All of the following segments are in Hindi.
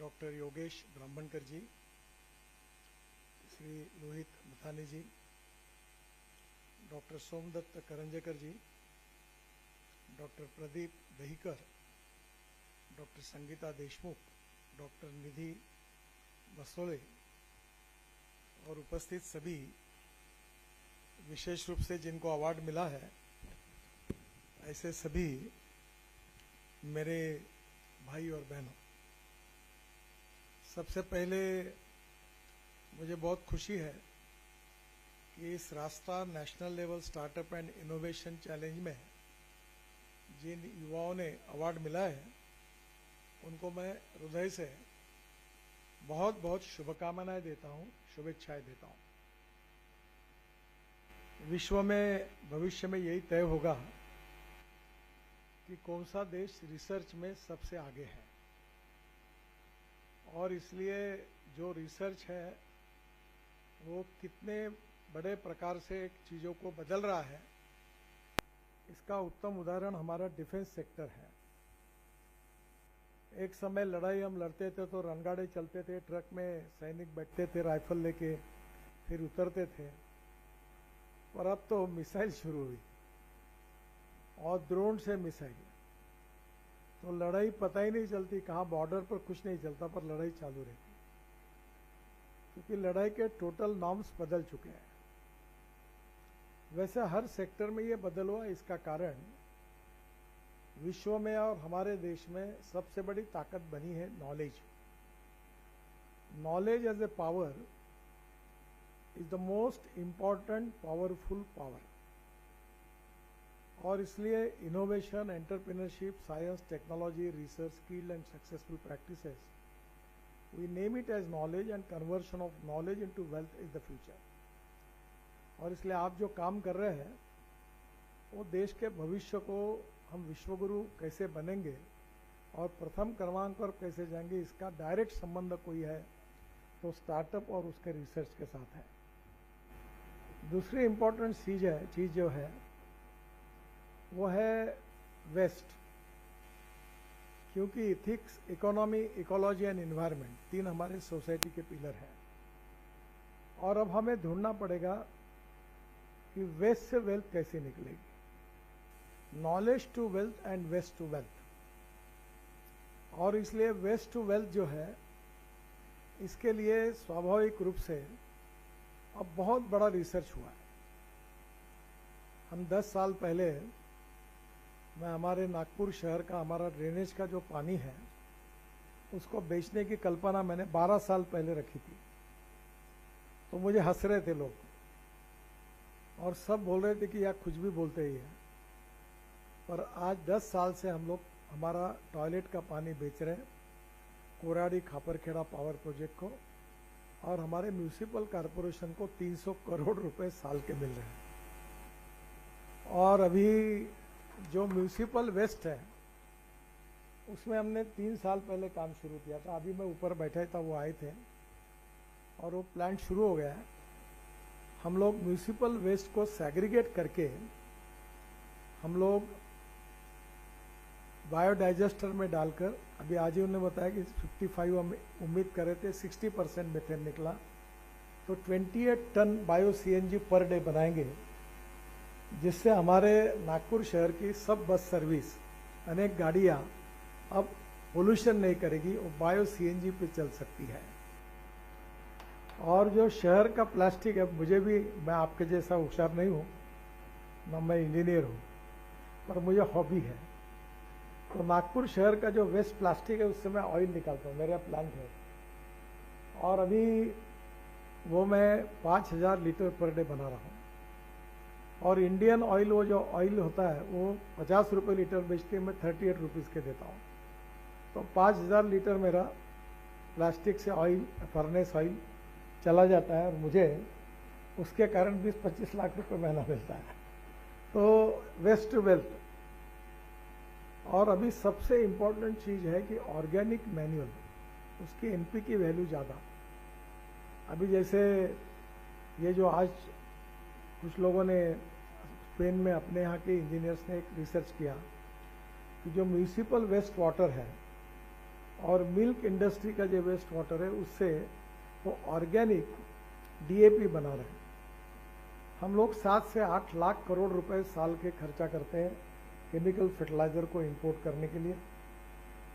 Doctor Yogesh Brahmankar ji, Shri Lohit Mathani ji, doctor Somdatt Karanjekar ji, doctor Pradeep Dahikar, doctor Sangeeta Deshmukh, doctor Nidhi Basole और उपस्थित सभी, विशेष रूप से जिनको अवार्ड मिला है ऐसे सभी मेरे भाई और बहनों, सबसे पहले मुझे बहुत खुशी है कि इस राष्ट्रीय national level startup and innovation challenge में जिन युवाओं ने अवार्ड मिला है उनको मैं हृदय से बहुत बहुत शुभकामनाएं देता हूं, शुभेच्छाएं देता हूं। विश्व में भविष्य में यही तय होगा कि कौन सा देश रिसर्च में सबसे आगे है, और इसलिए जो रिसर्च है वो कितने बड़े प्रकार से चीज़ों को बदल रहा है, इसका उत्तम उदाहरण हमारा डिफेंस सेक्टर है। एक समय लड़ाई हम लड़ते थे तो रणगाड़े चलते थे, ट्रक में सैनिक बैठते थे राइफल लेके, फिर उतरते थे, और अब तो मिसाइल शुरू हुई और ड्रोन से मिसाइल, तो लड़ाई पता ही नहीं चलती, कहाँ बॉर्डर पर कुछ नहीं चलता पर लड़ाई चालू रहती, क्योंकि लड़ाई के टोटल नॉर्म्स बदल चुके हैं। वैसे हर सेक्टर में ये बदल हुआ, इसका कारण विश्व में और हमारे देश में सबसे बड़ी ताकत बनी है knowledge. Knowledge as a power is the most important powerful power, और इसलिए innovation, entrepreneurship, science, technology, research, skill and successful practices, we name it as knowledge, and conversion of knowledge into wealth is the future. और इसलिए आप जो काम कर रहे हैं वो देश के भविष्य को हम विश्वगुरु कैसे बनेंगे और प्रथम क्रमांक पर कैसे जाएंगे, इसका डायरेक्ट संबंध कोई है तो स्टार्टअप और उसके रिसर्च के साथ है। दूसरी इंपॉर्टेंट चीज जो है वो है वेस्ट, क्योंकि ethics, economy, ecology and environment, तीन हमारे सोसाइटी के पिलर हैं, और अब हमें ढूंढना पड़ेगा कि वेस्ट से वेल्थ कैसे निकलेगी, knowledge to wealth and waste to wealth. और इसलिए वेस्ट टू वेल्थ जो है, इसके लिए स्वाभाविक रूप से अब बहुत बड़ा रिसर्च हुआ है। हम 10 साल पहले, मैं हमारे नागपुर शहर का हमारा ड्रेनेज का जो पानी है उसको बेचने की कल्पना मैंने 12 साल पहले रखी थी, तो मुझे हंस रहे थे लोग और सब बोल रहे थे कि यार कुछ भी बोलते ही है। पर आज 10 साल से हम लोग हमारा टॉयलेट का पानी बेच रहे हैं कोराडी खापरखेड़ा पावर प्रोजेक्ट को, और हमारे म्यूनिसिपल कॉरपोरेशन को 300 करोड़ रुपए साल के मिल रहे हैं। और अभी जो म्यूनिसिपल वेस्ट है उसमें हमने 3 साल पहले काम शुरू किया था, अभी मैं ऊपर बैठा था, वो आए थे और वो प्लांट शुरू हो गया है। हम लोग म्यूनिसिपल वेस्ट को सेग्रीगेट करके हम लोग बायोडाइजेस्टर में डालकर, अभी आज ही उन्होंने बताया कि 55 हम उम्मीद कर रहे थे, 60% मेथेन निकला, तो 28 ton bio CNG per day बनाएंगे, जिससे हमारे नागपुर शहर की सब बस सर्विस, अनेक गाड़ियां अब पोल्यूशन नहीं करेगी, वो बायो सीएनजी पे चल सकती है। और जो शहर का प्लास्टिक है, मुझे भी, मैं आपके जैसा होशियार नहीं हूँ ना, मैं इंजीनियर हूँ, पर मुझे हॉबी है, तो नागपुर शहर का जो वेस्ट प्लास्टिक है उससे मैं ऑयल निकालता हूँ, मेरा प्लांट है, और अभी वो मैं 5000 लीटर पर डे बना रहा हूँ। और इंडियन ऑयल, वो जो ऑयल होता है वो 50 रुपये लीटर बेचते, मैं 38 रुपीज़ के देता हूँ, तो 5000 लीटर मेरा प्लास्टिक से ऑयल, फर्नेस ऑयल चला जाता है, और मुझे उसके कारण 20-25 लाख रुपए महीना मिलता है। तो वेस्ट टू वेल्थ। और अभी सबसे इम्पोर्टेंट चीज़ है कि ऑर्गेनिक मैन्यूअल, उसकी एनपी की वैल्यू ज़्यादा। अभी जैसे ये जो आज कुछ लोगों ने स्पेन में, अपने यहाँ के इंजीनियर्स ने एक रिसर्च किया कि जो म्यूनिसिपल वेस्ट वाटर है और मिल्क इंडस्ट्री का जो वेस्ट वाटर है उससे वो ऑर्गेनिक डीएपी बना रहे हैं। हम लोग 7 से 8 लाख करोड़ रुपए साल के खर्चा करते हैं केमिकल फर्टिलाइजर को इंपोर्ट करने के लिए।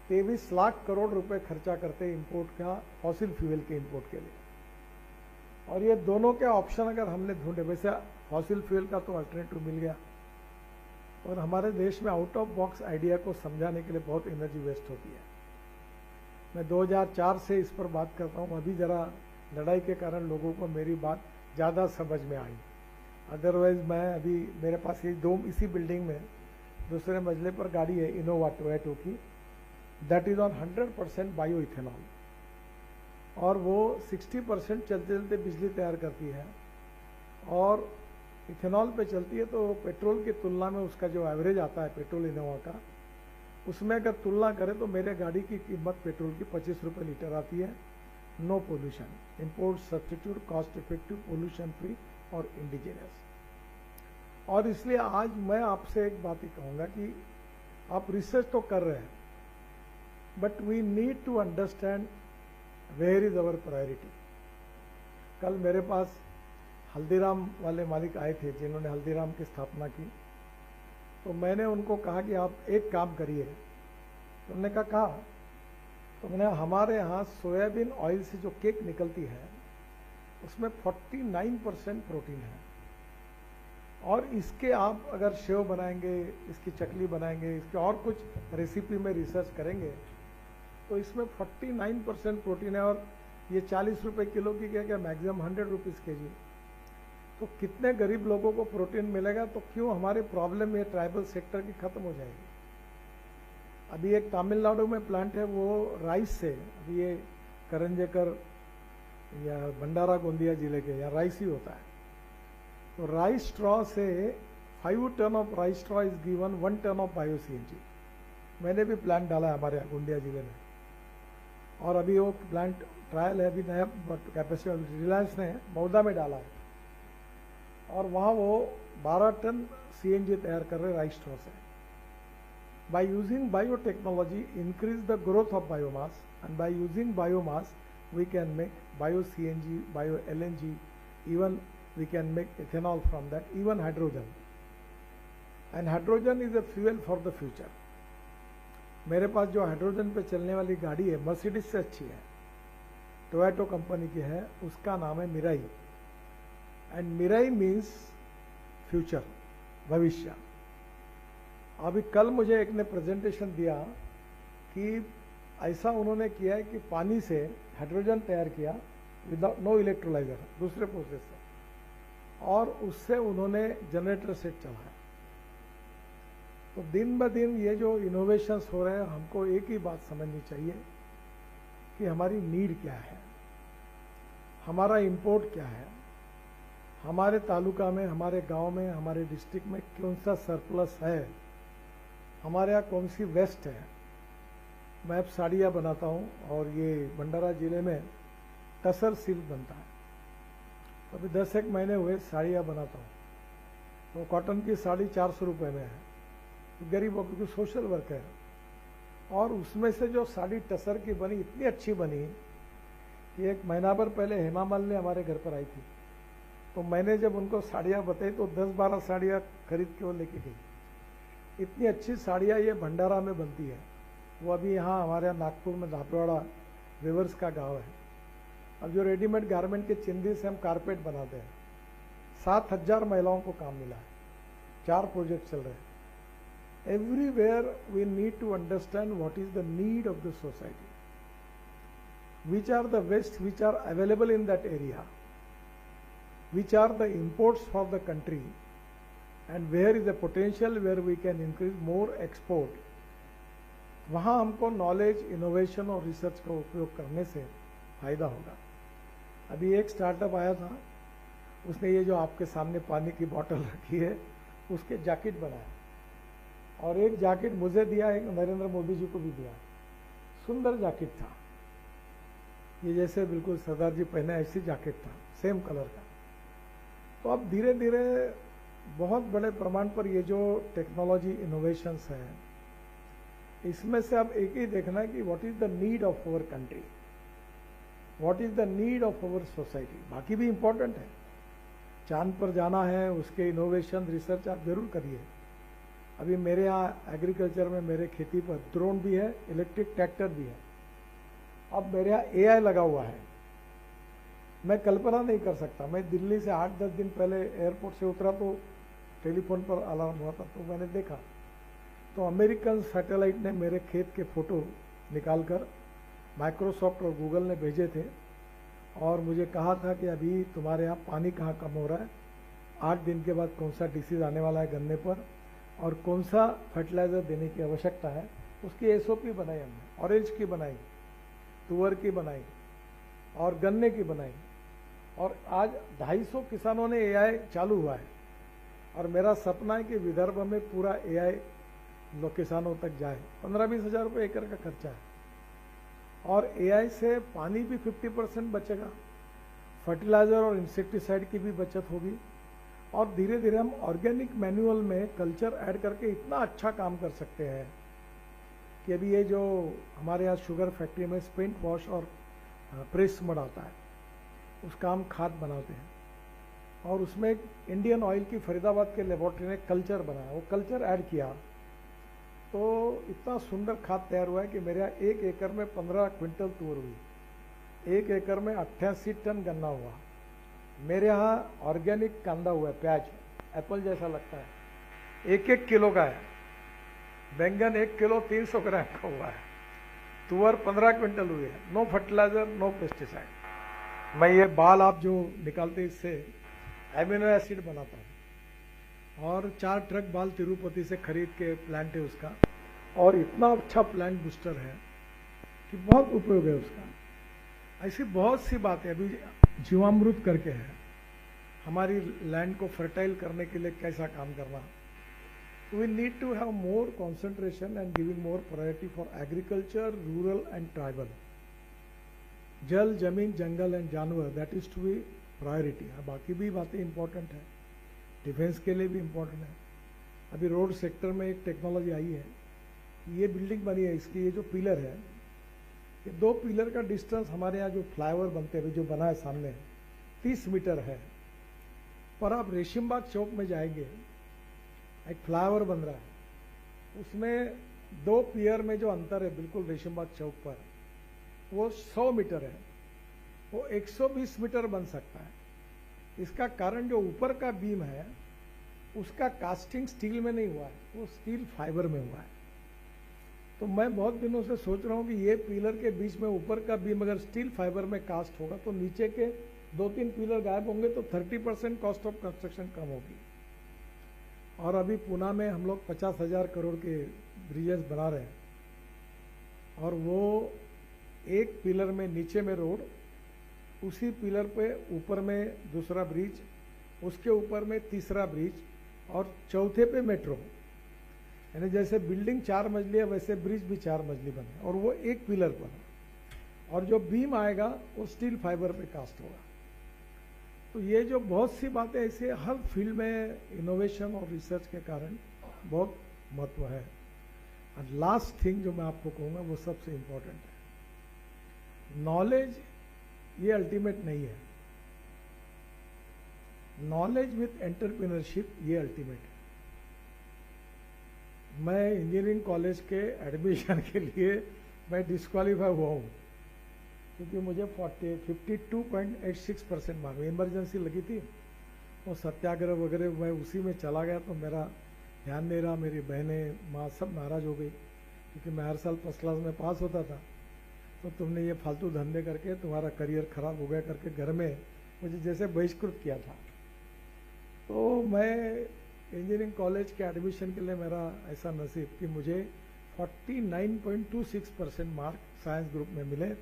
23 लाख करोड़ रुपए खर्चा करते हैं इंपोर्ट का, फॉसिल फ्यूल के इंपोर्ट के लिए। और ये दोनों के ऑप्शन अगर हमने ढूंढे, वैसे फॉसिल फ्यूल का तो अल्टरनेटिव मिल गया, और हमारे देश में आउट ऑफ बॉक्स आइडिया को समझाने के लिए बहुत एनर्जी वेस्ट होती है। मैं 2004 से इस पर बात करता हूँ, अभी जरा लड़ाई के कारण लोगों को मेरी बात ज़्यादा समझ में आई। अदरवाइज मैं अभी मेरे पास ये इसी बिल्डिंग में दूसरे मंजिले पर गाड़ी है इनोवा टोयोटो की, that is on 100% bio ethanol, और वो 60% चलते चलते बिजली तैयार करती है और इथेनॉल पे चलती है। तो पेट्रोल की तुलना में उसका जो एवरेज आता है पेट्रोल इनोवा का, उसमें अगर तुलना करें तो मेरे गाड़ी की कीमत पेट्रोल की 25 रुपये लीटर आती है। No pollution, import substitute, cost effective, pollution free और इंडिजिनियस। और इसलिए आज मैं आपसे एक बात ही कहूँगा कि आप रिसर्च तो कर रहे हैं, but we need to understand where is our priority. कल मेरे पास हल्दीराम वाले मालिक आए थे जिन्होंने हल्दीराम की स्थापना की, तो मैंने उनको कहा कि आप एक काम करिए। तो उन्होंने कहा तो मैंने हमारे यहाँ सोयाबीन ऑयल से जो केक निकलती है उसमें 49% प्रोटीन है, और इसके आप अगर शेव बनाएंगे, इसकी चकली बनाएंगे, इसके और कुछ रेसिपी में रिसर्च करेंगे तो इसमें 49% प्रोटीन है, और ये 40 रुपये किलो की क्या मैक्सिमम 100 रुपीज़ के जी। तो कितने गरीब लोगों को प्रोटीन मिलेगा, तो क्यों हमारी प्रॉब्लम ये ट्राइबल सेक्टर की खत्म हो जाएगी। अभी एक तमिलनाडु में प्लांट है, वो राइस से, अभी ये करंजेकर या भंडारा गोंदिया जिले के यहाँ राइस ही होता है, तो राइस स्ट्रॉ से 5 ton of rice straw is given 1 ton of bio CNG. मैंने भी प्लांट डाला है हमारे यहाँ गोंदिया जिले में, और अभी वो प्लांट ट्रायल है, अभी नया कैपेसिटी रिलायंस ने मौदा में डाला है, और वहाँ वो 12 टन सीएनजी तैयार कर रहे राइस स्ट्रॉ से। By using biotechnology, increase the growth of biomass, and by using biomass, we can make bio-CNG, bio-LNG, even we can make ethanol from that, even hydrogen. And hydrogen is a fuel for the future. मेरे पास जो हाइड्रोजन पे चलने वाली गाड़ी है मर्सिडीज से अच्छी है, टोयोटो कंपनी की है, उसका नाम है Mirai, and Mirai means future, भविष्य। अभी कल मुझे एक ने प्रेजेंटेशन दिया कि ऐसा उन्होंने किया है कि पानी से हाइड्रोजन तैयार किया विदाउट नो इलेक्ट्रोलाइजर, दूसरे प्रोसेस से, और उससे उन्होंने जनरेटर सेट चलाया। तो दिन ब दिन ये जो इनोवेशंस हो रहे हैं, हमको एक ही बात समझनी चाहिए कि हमारी नीड क्या है, हमारा इंपोर्ट क्या है, हमारे तालुका में, हमारे गांव में, हमारे डिस्ट्रिक्ट में कौन सा सरप्लस है, हमारे यहाँ कौन सी वेस्ट है। मैं अब साड़ियाँ बनाता हूँ, और ये भंडारा जिले में टसर सिल्क बनता है, तो अभी 10-1 महीने हुए साड़ियाँ बनाता हूँ। तो कॉटन की साड़ी 400 रुपये में है, तो गरीबों की सोशल वर्क है। और उसमें से जो साड़ी टसर की बनी, इतनी अच्छी बनी कि 1 महीना भर पहले हेमा मालिनी ने हमारे घर पर आई थी, तो मैंने जब उनको साड़ियाँ बताई तो 10-12 साड़ियाँ खरीद के वो लेके गई। इतनी अच्छी साड़ियाँ ये भंडारा में बनती है, वो अभी यहाँ हमारे यहाँ नागपुर में धापवाड़ा वेवर्स का गांव है। अब जो रेडीमेड गारमेंट के चिंदी से हम कारपेट बनाते हैं, 7,000 महिलाओं को काम मिला है, 4 प्रोजेक्ट चल रहे हैं। Everywhere we need to understand what is the need of the society, which are the waste which are available in that area, which are the imports for the country, and where is the potential where we can increase more export। वहाँ हमको नॉलेज, इनोवेशन और रिसर्च का उपयोग करने से फायदा होगा। अभी एक स्टार्टअप आया था, उसने ये जो आपके सामने पानी की बोतल रखी है उसके जैकेट बनाया, और एक जैकेट मुझे दिया, एक नरेंद्र मोदी जी को भी दिया। सुंदर जैकेट था, ये जैसे बिल्कुल सरदार जी पहने ऐसी जैकेट था, सेम कलर का। तो अब धीरे धीरे बहुत बड़े प्रमाण पर ये जो टेक्नोलॉजी इनोवेशंस हैं, इसमें से अब एक ही देखना है कि what is the need of our country, what is the need of our society. बाकी भी इंपॉर्टेंट है, चांद पर जाना है, उसके इनोवेशन रिसर्च आप जरूर करिए। अभी मेरे यहाँ एग्रीकल्चर में मेरे खेती पर ड्रोन भी है, इलेक्ट्रिक ट्रैक्टर भी है। अब मेरे यहाँ एआई लगा हुआ है, मैं कल्पना नहीं कर सकता। मैं दिल्ली से 8-10 दिन पहले एयरपोर्ट से उतरा तो टेलीफोन पर अलार्म हुआ था, तो मैंने देखा तो अमेरिकन सैटेलाइट ने मेरे खेत के फोटो निकालकर माइक्रोसॉफ्ट और गूगल ने भेजे थे और मुझे कहा था कि अभी तुम्हारे यहाँ पानी कहाँ कम हो रहा है, 8 दिन के बाद कौन सा डिसीज आने वाला है गन्ने पर और कौन सा फर्टिलाइजर देने की आवश्यकता है, उसकी एसओपी बनाई हमने। ऑरेंज की बनाई, तुअर की बनाई और गन्ने की बनाई। और आज 250 किसानों ने एआई चालू हुआ है और मेरा सपना है कि विदर्भ में पूरा एआई किसानों तक जाए। 15-20 हज़ार रुपये एकड़ का खर्चा है और एआई से पानी भी 50% बचेगा, फर्टिलाइजर और इंसेक्टिसाइड की भी बचत होगी और धीरे धीरे हम ऑर्गेनिक मैन्युअल में कल्चर ऐड करके इतना अच्छा काम कर सकते हैं कि अभी ये जो हमारे यहाँ शुगर फैक्ट्री में स्पिंट वॉश और प्रेस मड आता है, उसका हम खाद बनाते हैं और उसमें एक इंडियन ऑयल की फरीदाबाद के लेबोरेटरी ने कल्चर बनाया, वो कल्चर ऐड किया तो इतना सुंदर खाद तैयार हुआ है कि मेरे यहाँ 1 एकड़ में 15 क्विंटल तूर हुई, 1 एकड़ में 88 टन गन्ना हुआ। मेरे यहाँ ऑर्गेनिक कांदा हुआ है, प्याज एप्पल जैसा लगता है, 1-1 किलो का है। बैंगन 1 किलो 300 ग्राम का हुआ है। तुअर 15 क्विंटल हुई है। No fertiliser, no pesticide. मैं ये बाल आप जो निकालते इससे एमिनो एसिड बनाता हूँ और 4 ट्रक बाल तिरुपति से खरीद के प्लांट है उसका और इतना अच्छा प्लांट बूस्टर है कि बहुत उपयोग है उसका। ऐसी बहुत सी बातें अभी जीवामृत करके है, हमारी लैंड को फर्टाइल करने के लिए कैसा काम करना। We need to have more concentration and giving more priority for agriculture, rural and tribal. Jal, zameen, jungle and janwar, that is to be priority. बाकी भी बातें इंपॉर्टेंट है, डिफेंस के लिए भी इंपॉर्टेंट है। अभी रोड सेक्टर में एक टेक्नोलॉजी आई है, ये बिल्डिंग बनी है, इसकी ये जो पिलर है, ये 2 पिलर का डिस्टेंस हमारे यहाँ जो फ्लाईओवर बनते हैं, जो बना है सामने 30 मीटर है। पर आप रेशिमबाग चौक में जाएंगे, एक फ्लाईओवर बन रहा है, उसमें 2 पियर में जो अंतर है बिल्कुल रेशिमबाग चौक पर, वो 100 मीटर है, वो 120 मीटर बन सकता है। इसका कारण जो ऊपर का बीम है उसका कास्टिंग स्टील में नहीं हुआ है, वो स्टील फाइबर में हुआ है। तो मैं बहुत दिनों से सोच रहा हूँ कि ये पिलर के बीच में ऊपर का बीम अगर स्टील फाइबर में कास्ट होगा तो नीचे के 2-3 पिलर गायब होंगे, तो 30% कॉस्ट ऑफ कंस्ट्रक्शन कम होगी। और अभी पुणे में हम लोग 50,000 करोड़ के ब्रिजेस बना रहे हैं और वो एक पिलर में नीचे में रोड, उसी पिलर पे ऊपर में दूसरा ब्रिज, उसके ऊपर में तीसरा ब्रिज और चौथे पे मेट्रो। यानी जैसे बिल्डिंग 4 मंजिली है वैसे ब्रिज भी 4 मंजिली बने और वो एक पिलर पर, और जो बीम आएगा वो स्टील फाइबर पे कास्ट होगा। तो ये जो बहुत सी बातें ऐसे हर फील्ड में इनोवेशन और रिसर्च के कारण बहुत महत्व है। और लास्ट थिंग जो मैं आपको कहूँगा वो सबसे इम्पोर्टेंट है, नॉलेज ये अल्टीमेट नहीं है, नॉलेज विथ एंटरप्रेन्योरशिप ये अल्टीमेट है। मैं इंजीनियरिंग कॉलेज के एडमिशन के लिए मैं डिस्क्वालीफाई हुआ हूँ क्योंकि मुझे 52.86% मार्क, इमरजेंसी लगी थी, वो सत्याग्रह वगैरह मैं उसी में चला गया तो मेरा ध्यान नहीं रहा, मेरी बहनें माँ सब नाराज हो गई क्योंकि मैं हर साल फर्स्ट क्लास में पास होता था। तो तुमने ये फालतू धंधे करके तुम्हारा करियर खराब हो गया करके घर में मुझे जैसे बहिष्कृत किया था। तो मैं इंजीनियरिंग कॉलेज के एडमिशन के लिए मेरा ऐसा नसीब कि मुझे 49.26% मार्क साइंस ग्रुप में मिले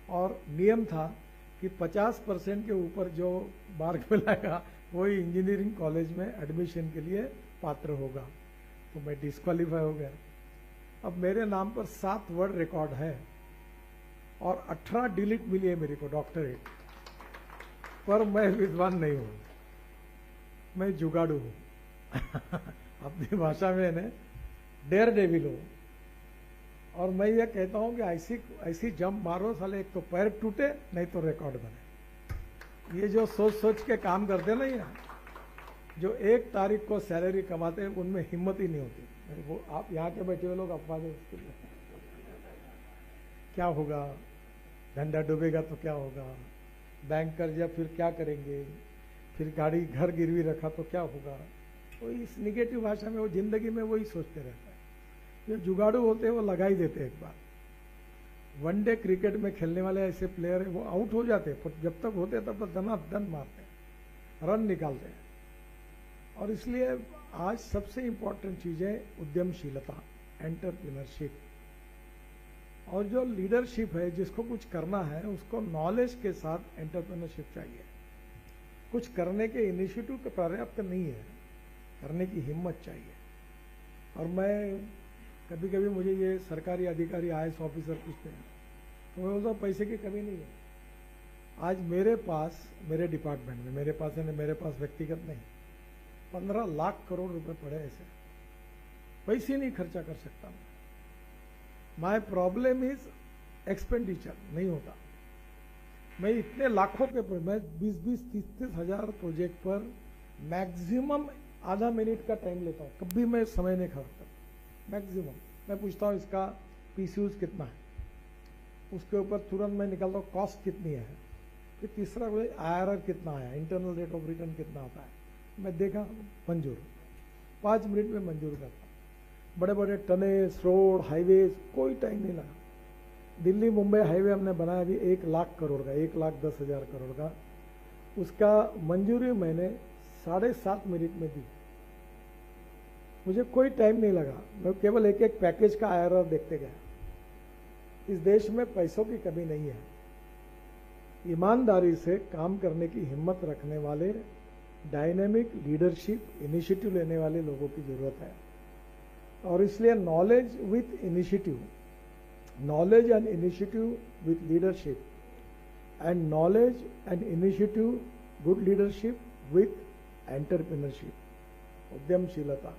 और नियम था कि 50% के ऊपर जो मार्क मिलाएगा वही इंजीनियरिंग कॉलेज में एडमिशन के लिए पात्र होगा। तो मैं डिस्क्वालीफाई हो गया। अब मेरे नाम पर 7 वर्ल्ड रिकॉर्ड है और 18 डिलीट मिली है मेरे को, डॉक्टरेट। पर मैं विद्वान नहीं हूँ, मैं जुगाड़ू हूँ अपनी भाषा में ने डेयर डेविल हूँ। और मैं ये कहता हूं कि ऐसी ऐसी जंप मारो साले, एक तो पैर टूटे नहीं तो रिकॉर्ड बने। ये जो सोच सोच के काम करते ना, ये जो 1 तारीख को सैलरी कमाते हैं उनमें हिम्मत ही नहीं होती। वो आप यहाँ के बैठे हुए लोग अफवाह दे, क्या होगा, धंधा डूबेगा तो क्या होगा, बैंक कर्जा फिर क्या करेंगे, फिर गाड़ी घर गिरवी रखा तो क्या होगा। तो इस निगेटिव भाषा में वो जिंदगी में वही सोचते रहते हैं। जो जुगाड़ू होते हैं वो लगा ही देते हैं एक बार। वनडे क्रिकेट में खेलने वाले ऐसे प्लेयर हैं, वो आउट हो जाते हैं, पर जब तक होते हैं तब तक धनाधन मारते हैं, रन निकालते हैं। और इसलिए आज सबसे इंपॉर्टेंट चीज है उद्यमशीलता, एंटरप्रेन्योरशिप। और जो लीडरशिप है, जिसको कुछ करना है, उसको नॉलेज के साथ एंटरप्रेन्योरशिप चाहिए। कुछ करने के इनिशिएटिव तो पर्याप्त नहीं है, करने की हिम्मत चाहिए। और मैं कभी कभी मुझे ये सरकारी अधिकारी IAS ऑफिसर पूछते हैं, तो मैं बोलता हूँ पैसे की कमी नहीं है। आज मेरे पास, मेरे डिपार्टमेंट में, मेरे पास व्यक्तिगत नहीं, 15 लाख करोड़ रुपए पड़े ऐसे, पैसे नहीं खर्चा कर सकता मैं। माई प्रॉब्लम इज एक्सपेंडिचर नहीं होता। मैं इतने लाखों के, मैं 20-30 हजार प्रोजेक्ट पर मैक्सिमम आधा मिनट का टाइम लेता हूँ, कभी मैं समय नहीं खर्चता। मैक्सिमम मैं पूछता हूँ इसका PCUs कितना है, उसके ऊपर तुरंत मैं निकालता हूँ कॉस्ट कितनी है, फिर तीसरा IRR कितना है, इंटरनल रेट ऑफ रिटर्न कितना आता है, मैं देखा मंजूर, 5 मिनट में मंजूर करता। बड़े बड़े टनेल्स, रोड, हाईवेज, कोई टाइम नहीं लगा। दिल्ली मुंबई हाईवे हमने बनाया अभी 1 लाख करोड़ का, 1,10,000 करोड़ का, उसका मंजूरी मैंने 7.5 मिनट में दी। मुझे कोई टाइम नहीं लगा, मैं केवल एक एक पैकेज का IRR देखते गया। इस देश में पैसों की कमी नहीं है, ईमानदारी से काम करने की हिम्मत रखने वाले, डायनेमिक लीडरशिप इनिशिएटिव लेने वाले लोगों की जरूरत है। और इसलिए knowledge with initiative, knowledge and initiative with leadership, and knowledge and initiative good leadership with entrepreneurship, उद्यमशीलता,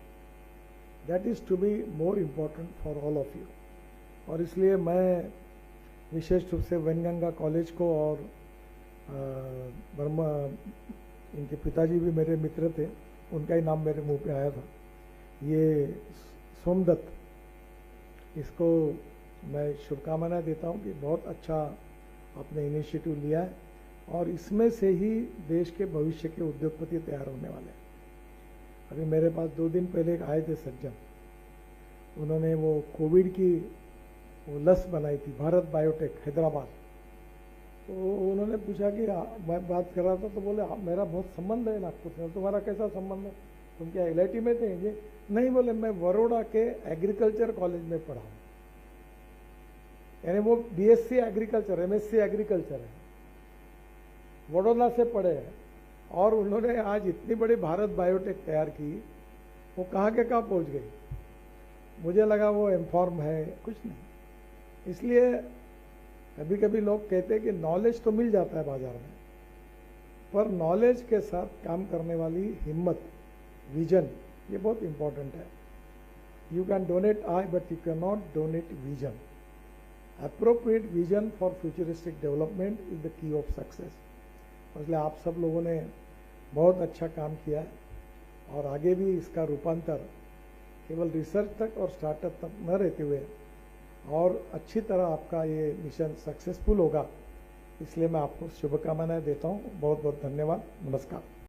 that is to be more important for all of you. और इसलिए मैं विशेष रूप से वैनगंगा कॉलेज को, और बर्मा, इनके पिताजी भी मेरे मित्र थे, उनका ही नाम मेरे मुंह पे आया था, ये सोमदत्त, इसको मैं शुभकामनाएं देता हूं कि बहुत अच्छा आपने इनिशिएटिव लिया है, और इसमें से ही देश के भविष्य के उद्योगपति तैयार होने वाले हैं। अभी मेरे पास 2 दिन पहले एक आए थे सज्जन, उन्होंने वो कोविड की वो लस बनाई थी, भारत बायोटेक हैदराबाद। तो उन्होंने पूछा कि मैं बात कर रहा था, तो बोले मेरा बहुत संबंध है नागपुर से। तुम्हारा कैसा संबंध है, तुम क्या LIT में थे? ये नहीं, बोले मैं बड़ौदा के एग्रीकल्चर कॉलेज में पढ़ा हूँ। यानी वो BSc एग्रीकल्चर, MSc एग्रीकल्चर है, बड़ौदा से पढ़े हैं। और उन्होंने आज इतनी बड़ी भारत बायोटेक तैयार की, वो कहाँ के कहाँ पहुँच गई। मुझे लगा वो इन्फॉर्म है, कुछ नहीं। इसलिए कभी कभी लोग कहते हैं कि नॉलेज तो मिल जाता है बाजार में, पर नॉलेज के साथ काम करने वाली हिम्मत, विजन, ये बहुत इंपॉर्टेंट है। You can donate I, but you can not donate vision. Appropriate vision for futuristic development is the key of success. इसलिए आप सब लोगों ने बहुत अच्छा काम किया है, और आगे भी इसका रूपांतर केवल रिसर्च तक और स्टार्टअप तक न रहते हुए और अच्छी तरह आपका ये मिशन सक्सेसफुल होगा। इसलिए मैं आपको शुभकामनाएं देता हूँ। बहुत बहुत धन्यवाद। नमस्कार।